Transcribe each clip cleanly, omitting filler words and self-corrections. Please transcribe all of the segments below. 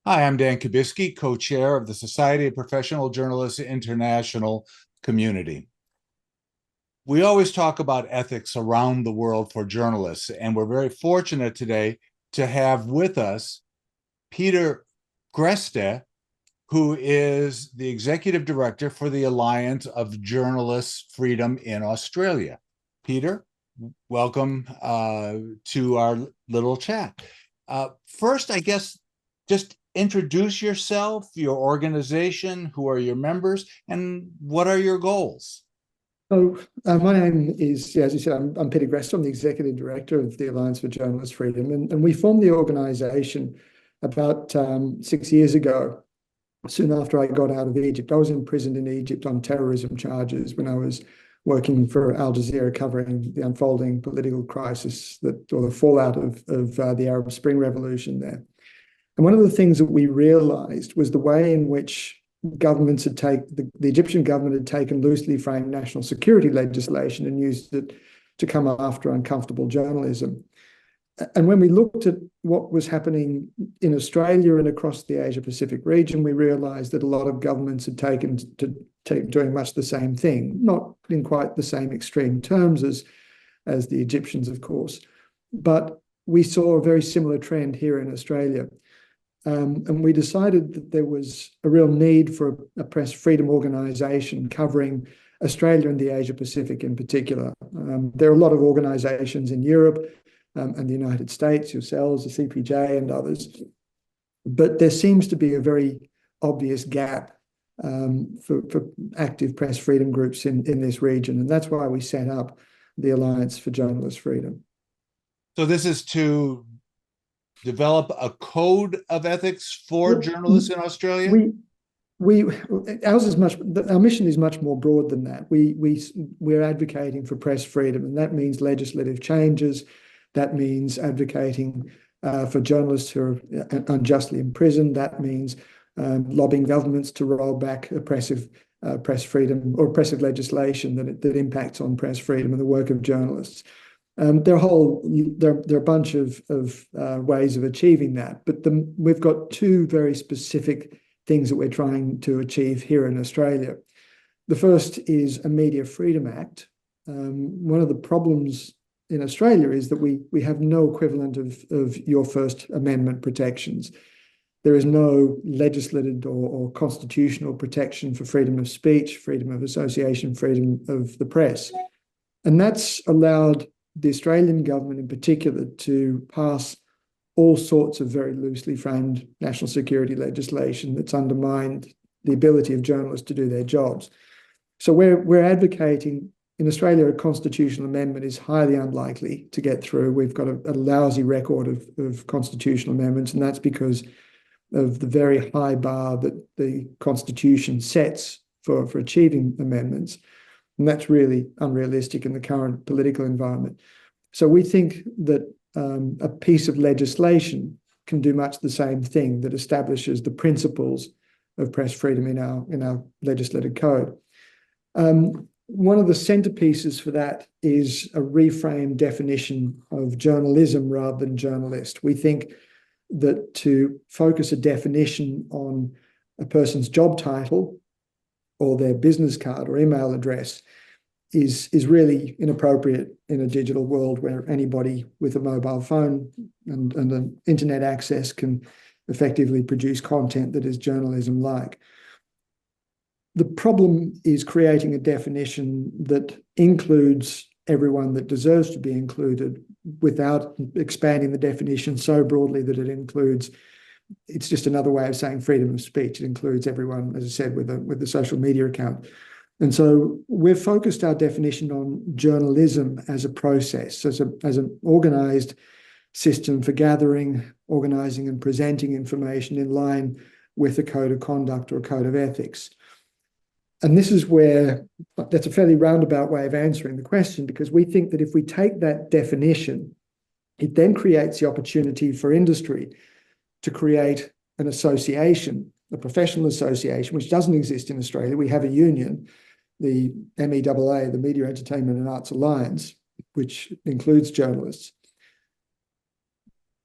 Hi, I'm Dan Kubisky, co-chair of the Society of Professional Journalists International community. We always talk about ethics around the world for journalists, and we're very fortunate today to have with us Peter Greste, who is the executive director for the Alliance of Journalists Freedom in Australia. Peter, welcome to our little chat. First, I guess, just introduce yourself, your organization, who are your members, and what are your goals? My name is, yeah, as you said, I'm Peter Greste. I'm the Executive Director of the Alliance for Journalist Freedom. And we formed the organisation about 6 years ago, soon after I got out of Egypt. I was imprisoned in Egypt on terrorism charges when I was working for Al Jazeera, covering the unfolding political crisis or the fallout of the Arab Spring Revolution there. And one of the things that we realized was the way in which governments had the Egyptian government had taken loosely framed national security legislation and used it to come after uncomfortable journalism. And when we looked at what was happening in Australia and across the Asia Pacific region, we realized that a lot of governments had taken to doing much the same thing, not in quite the same extreme terms as the Egyptians, of course, but we saw a very similar trend here in Australia. And we decided that there was a real need for a press freedom organisation covering Australia and the Asia Pacific in particular. There are a lot of organisations in Europe and the United States, yourselves, the CPJ and others, but there seems to be a very obvious gap for active press freedom groups in this region. And that's why we set up the Alliance for Journalist Freedom. So this is to develop a code of ethics for journalists in Australia? We ours is much our mission is much more broad than that. We're advocating for press freedom, and that means legislative changes. That means advocating for journalists who are unjustly imprisoned. That means lobbying governments to roll back oppressive press freedom or oppressive legislation that impacts on press freedom and the work of journalists. There are a bunch of ways of achieving that, but we've got two very specific things that we're trying to achieve here in Australia. The first is a Media Freedom Act. One of the problems in Australia is that we have no equivalent of your First Amendment protections. There is no legislated or constitutional protection for freedom of speech, freedom of association, freedom of the press. And that's allowed the Australian government in particular to pass all sorts of very loosely framed national security legislation that's undermined the ability of journalists to do their jobs. So we're advocating in Australia, a constitutional amendment is highly unlikely to get through. We've got a lousy record of constitutional amendments, and that's because of the very high bar that the Constitution sets for achieving amendments. And that's really unrealistic in the current political environment. So we think that a piece of legislation can do much the same thing, that establishes the principles of press freedom in our legislative code. One of the centerpieces for that is a reframed definition of journalism rather than journalist. We think that to focus a definition on a person's job title or their business card or email address is really inappropriate in a digital world where anybody with a mobile phone and an internet access can effectively produce content that is journalism-like. The problem is creating a definition that includes everyone that deserves to be included without expanding the definition so broadly that it includes, it's just another way of saying freedom of speech. It includes everyone, as I said, with a social media account. And so we've focused our definition on journalism as a process, as an organized system for gathering, organizing, and presenting information in line with a code of conduct or a code of ethics. And this is where that's a fairly roundabout way of answering the question, because we think that if we take that definition, it then creates the opportunity for industry to create an association, a professional association, which doesn't exist in Australia. We have a union, the MEAA, the Media, Entertainment and Arts Alliance, which includes journalists.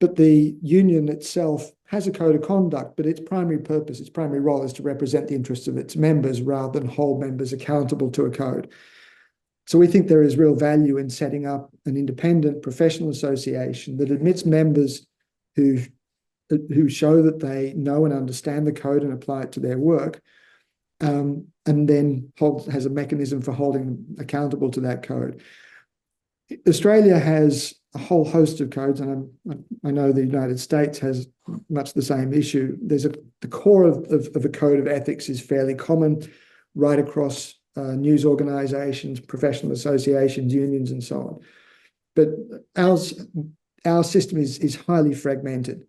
But the union itself has a code of conduct, but its primary purpose, its primary role is to represent the interests of its members rather than hold members accountable to a code. So we think there is real value in setting up an independent professional association that admits members who show that they know and understand the code and apply it to their work, and then has a mechanism for holding them accountable to that code. Australia has a whole host of codes, and I know the United States has much the same issue. The core of a code of ethics is fairly common right across news organizations, professional associations, unions, and so on. But our system is highly fragmented.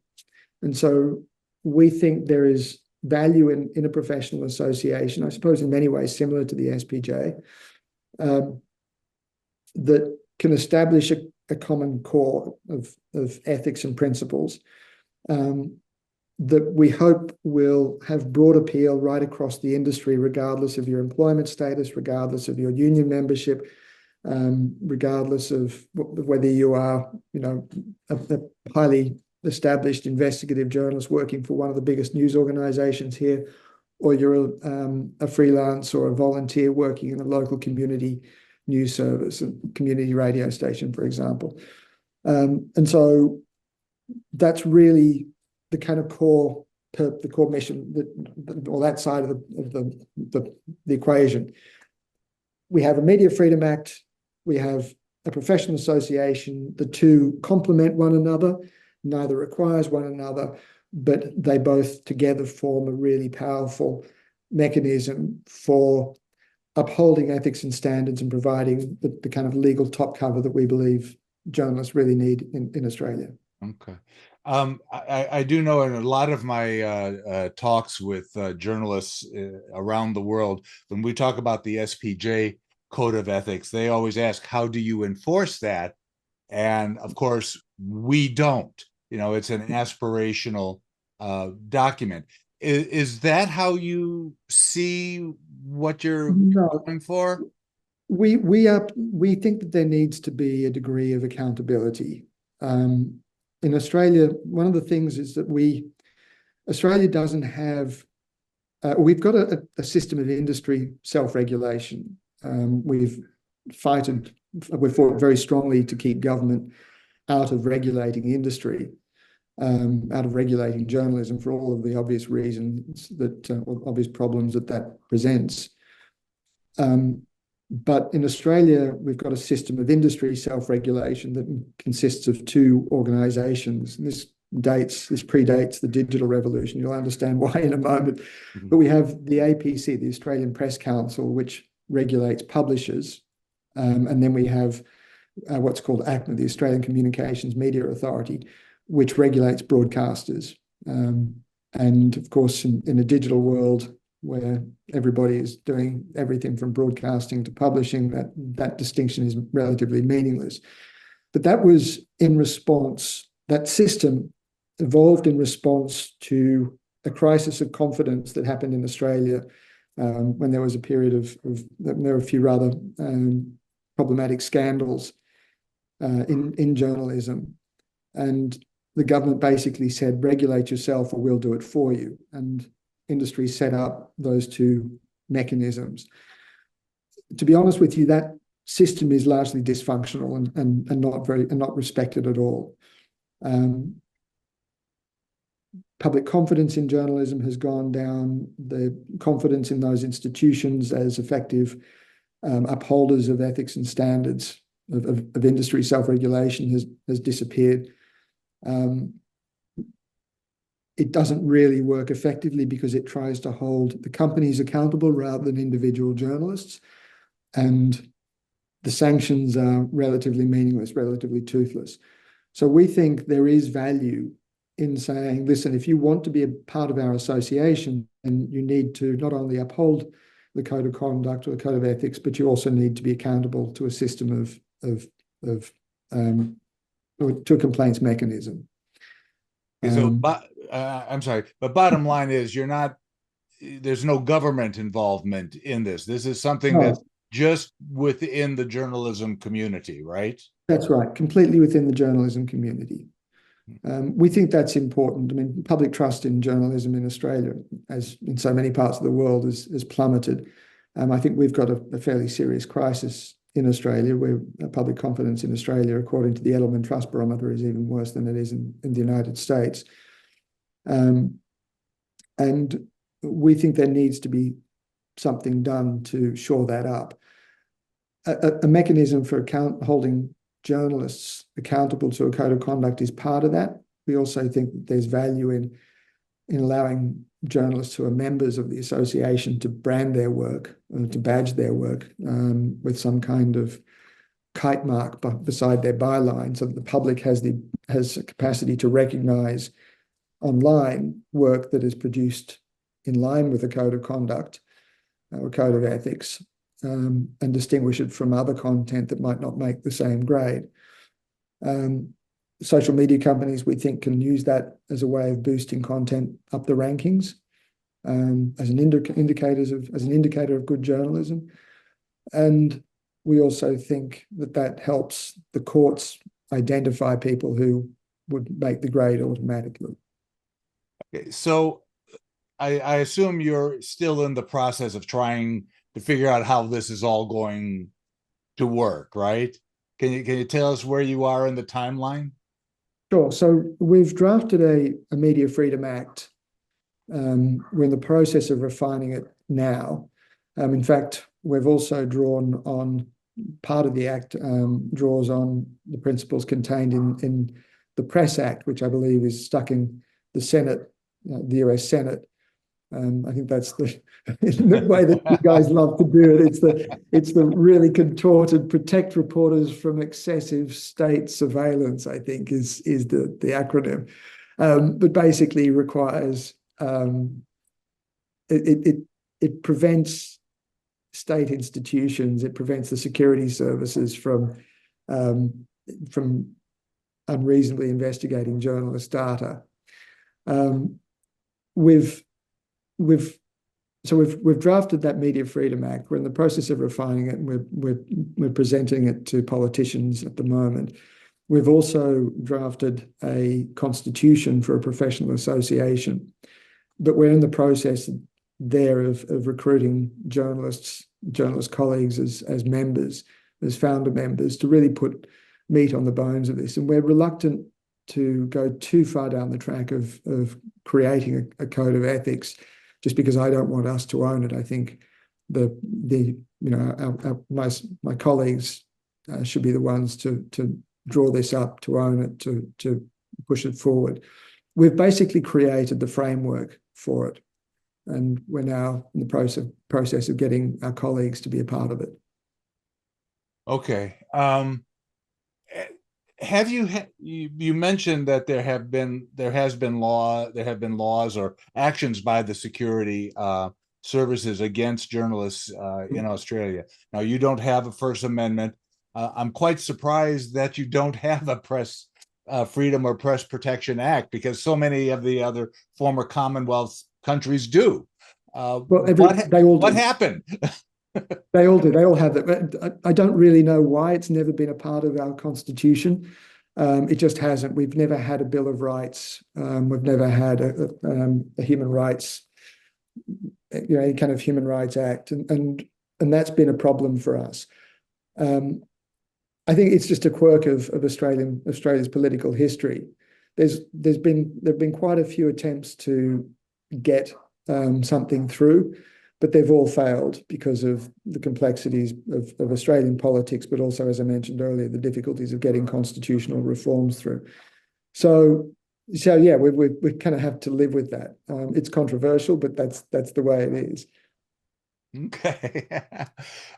And so we think there is value in a professional association, I suppose in many ways similar to the SPJ, that can establish a common core of ethics and principles that we hope will have broad appeal right across the industry, regardless of your employment status, regardless of your union membership, regardless of whether you are, a highly established investigative journalist working for one of the biggest news organizations here, or you're a freelance or a volunteer working in a local community news service, a community radio station, for example. And so that's really the kind of core mission or that side of the equation. We have a Media Freedom Act. We have a professional association. The two complement one another. Neither requires one another, but they both together form a really powerful mechanism for upholding ethics and standards and providing the kind of legal top cover that we believe journalists really need in Australia. Okay. I do know in a lot of my talks with journalists around the world, when we talk about the SPJ Code of Ethics, they always ask, how do you enforce that? And of course, we don't. It's an aspirational document. Is that how you see what you're going for? We think that there needs to be a degree of accountability. In Australia, one of the things is that Australia doesn't have, we've got a system of industry self-regulation. We've fought very strongly to keep government out of regulating industry, out of regulating journalism for all of the obvious reasons obvious problems that presents. But in Australia, we've got a system of industry self-regulation that consists of two organisations. And this predates the digital revolution. You'll understand why in a moment. But we have the APC, the Australian Press Council, which regulates publishers. And then we have what's called ACMA, the Australian Communications Media Authority, which regulates broadcasters. And of course, in a digital world where everybody is doing everything from broadcasting to publishing, that distinction is relatively meaningless. But that system evolved in response to a crisis of confidence that happened in Australia when there was a period there were a few rather problematic scandals in journalism. And the government basically said, regulate yourself or we'll do it for you. And industry set up those two mechanisms. To be honest with you, that system is largely dysfunctional and not respected at all. Public confidence in journalism has gone down. The confidence in those institutions as effective upholders of ethics and standards of industry self-regulation has disappeared. It doesn't really work effectively because it tries to hold the companies accountable rather than individual journalists. And the sanctions are relatively meaningless, relatively toothless. So we think there is value in saying, listen, if you want to be a part of our association, and you need to not only uphold the code of conduct or the code of ethics, but you also need to be accountable to a system to a complaints mechanism. So, I'm sorry, but bottom line is there's no government involvement in this. This is something that's just within the journalism community, right? That's right, completely within the journalism community. We think that's important. I mean, public trust in journalism in Australia, as in so many parts of the world, has plummeted. I think we've got a fairly serious crisis in Australia, where public confidence in Australia, according to the Edelman Trust Barometer, is even worse than it is in the United States. And we think there needs to be something done to shore that up. A mechanism for holding journalists accountable to a code of conduct is part of that. We also think that there's value in allowing journalists who are members of the association to brand their work and to badge their work with some kind of kite mark beside their byline, so that the public has a capacity to recognise online work that is produced in line with a code of conduct or code of ethics, and distinguish it from other content that might not make the same grade. Social media companies, we think, can use that as a way of boosting content up the rankings, as an indicator of good journalism. And we also think that helps the courts identify people who would make the grade automatically. Okay, so I assume you're still in the process of trying to figure out how this is all going to work, right? Can you tell us where you are in the timeline? Sure. So we've drafted a Media Freedom Act. We're in the process of refining it now. In fact, we've also drawn on part of the Act, draws on the principles contained in the Press Act, which I believe is stuck in the Senate, the US Senate. I think that's the way that you guys love to do it. It's the really contorted protect reporters from excessive state surveillance, I think is the acronym. But basically requires it prevents state institutions, it prevents the security services from unreasonably investigating journalist data. We've drafted that Media Freedom Act. We're in the process of refining it, and we're presenting it to politicians at the moment. We've also drafted a constitution for a professional association, but we're in the process there of recruiting journalist colleagues as members, as founder members, to really put meat on the bones of this. And we're reluctant to go too far down the track of creating a code of ethics, just because I don't want us to own it. I think my colleagues should be the ones to draw this up, to own it, to push it forward. We've basically created the framework for it, and we're now in the process of getting our colleagues to be a part of it. Okay. Have you mentioned that there have been laws or actions by the security services against journalists in Australia. Now, you don't have a First Amendment. I'm quite surprised that you don't have a Press Freedom or Press Protection Act, because so many of the other former Commonwealth countries do. What happened? They all do. They all have that. I don't really know why it's never been a part of our constitution. It just hasn't. We've never had a Bill of Rights. We've never had a human rights, any kind of human rights act, and that's been a problem for us. I think it's just a quirk of Australia's political history. There've been quite a few attempts to get something through, but they've all failed because of the complexities of Australian politics, but also, as I mentioned earlier, the difficulties of getting constitutional reforms through. So yeah, we kind of have to live with that. It's controversial, but that's the way it is. Okay.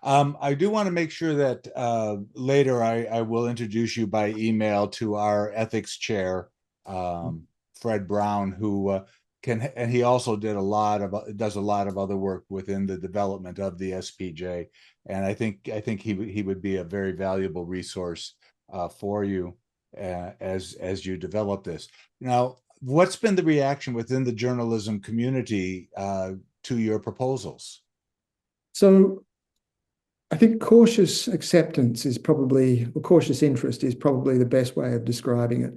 I do want to make sure that later I will introduce you by email to our ethics chair, Fred Brown, who and he also does a lot of other work within the development of the SPJ, and I think he would be a very valuable resource for you as you develop this. Now, what's been the reaction within the journalism community to your proposals? So I think cautious acceptance is probably, or cautious interest is probably the best way of describing it.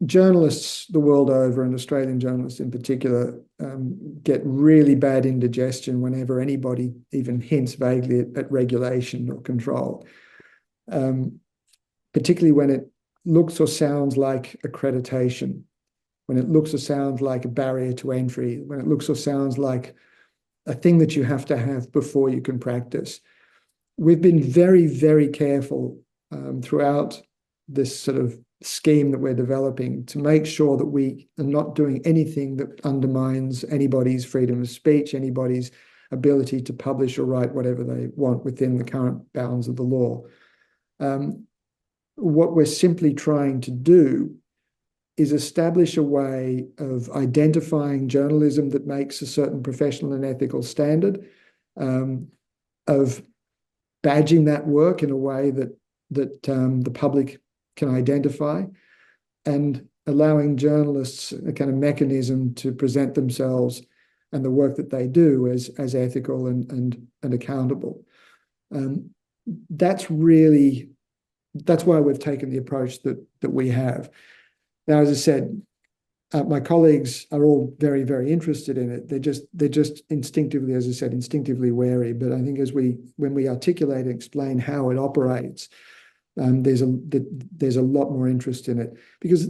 Journalists the world over, and Australian journalists in particular, get really bad indigestion whenever anybody even hints vaguely at regulation or control, particularly when it looks or sounds like accreditation, when it looks or sounds like a barrier to entry, when it looks or sounds like a thing that you have to have before you can practice. We've been very, very careful throughout this sort of scheme that we're developing to make sure that we are not doing anything that undermines anybody's freedom of speech, anybody's ability to publish or write whatever they want within the current bounds of the law. What we're simply trying to do is establish a way of identifying journalism that makes a certain professional and ethical standard, of badging that work in a way that the public can identify, and allowing journalists a kind of mechanism to present themselves and the work that they do as ethical and accountable. That's why we've taken the approach that we have. Now, as I said, my colleagues are all very, very interested in it. They're just instinctively, as I said, instinctively wary. But I think when we articulate and explain how it operates, there's a lot more interest in it, because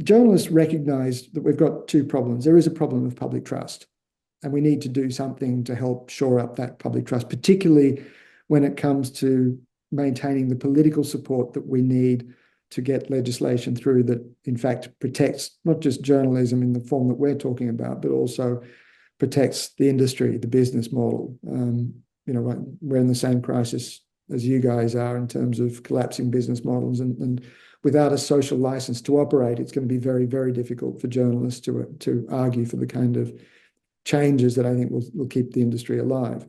journalists recognize that we've got two problems. There is a problem of public trust, and we need to do something to help shore up that public trust, particularly when it comes to maintaining the political support that we need to get legislation through that, in fact, protects not just journalism in the form that we're talking about, but also protects the industry, the business model. We're in the same crisis as you guys are in terms of collapsing business models, and without a social license to operate, it's going to be very, very difficult for journalists to argue for the kind of changes that I think will keep the industry alive.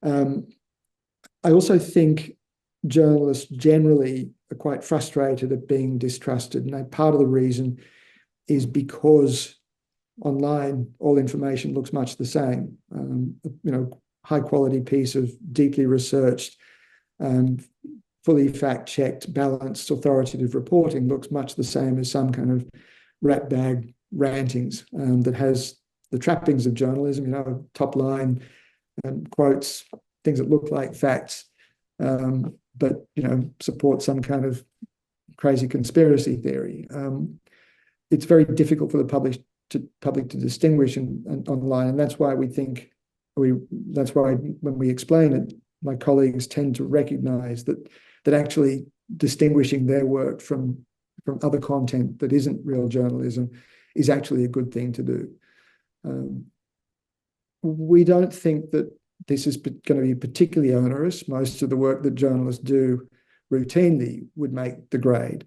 I also think journalists generally are quite frustrated at being distrusted, and part of the reason is because online all information looks much the same. High quality piece of deeply researched, fully fact-checked, balanced, authoritative reporting looks much the same as some kind of rat bag rantings that has the trappings of journalism, top line quotes, things that look like facts, but support some kind of crazy conspiracy theory. It's very difficult for the public to distinguish online, and that's why we think that's why when we explain it, my colleagues tend to recognize that actually distinguishing their work from other content that isn't real journalism is actually a good thing to do. We don't think that this is going to be particularly onerous. Most of the work that journalists do routinely would make the grade.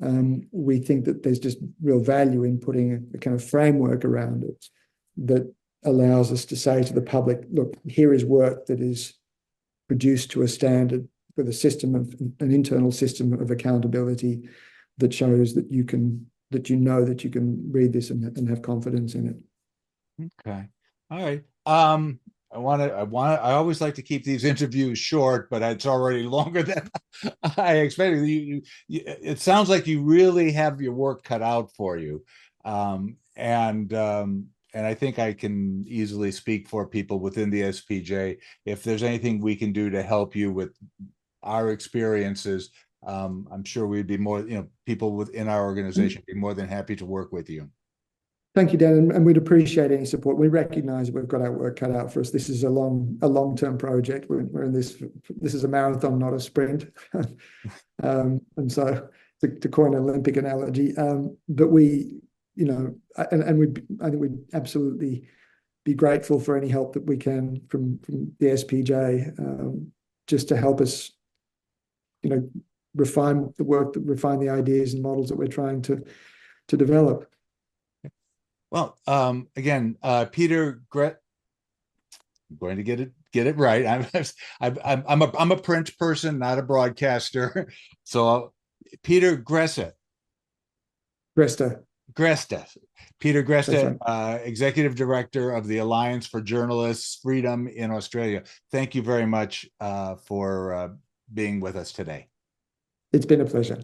We think that there's just real value in putting a kind of framework around it that allows us to say to the public, look, here is work that is produced to a standard with an internal system of accountability that shows that you can read this and have confidence in it. Okay. All right. I always like to keep these interviews short, but it's already longer than I expected. It sounds like you really have your work cut out for you. And I think I can easily speak for people within the SPJ. If there's anything we can do to help you with our experiences, I'm sure we'd be more, people within our organization be more than happy to work with you. Thank you, Dan, and we'd appreciate any support. We recognise we've got our work cut out for us. This is a long-term project. We're in this. This is a marathon, not a sprint. And so, to coin an Olympic analogy, but we, I think we'd absolutely be grateful for any help that we can from the SPJ, just to help us, refine refine the ideas and models that we're trying to develop. Well, again, Peter Greste, I'm going to get it right. I'm a print person, not a broadcaster. So Peter Greste. Peter Greste, right. Executive Director of the Alliance for Journalists' Freedom in Australia. Thank you very much for being with us today. It's been a pleasure.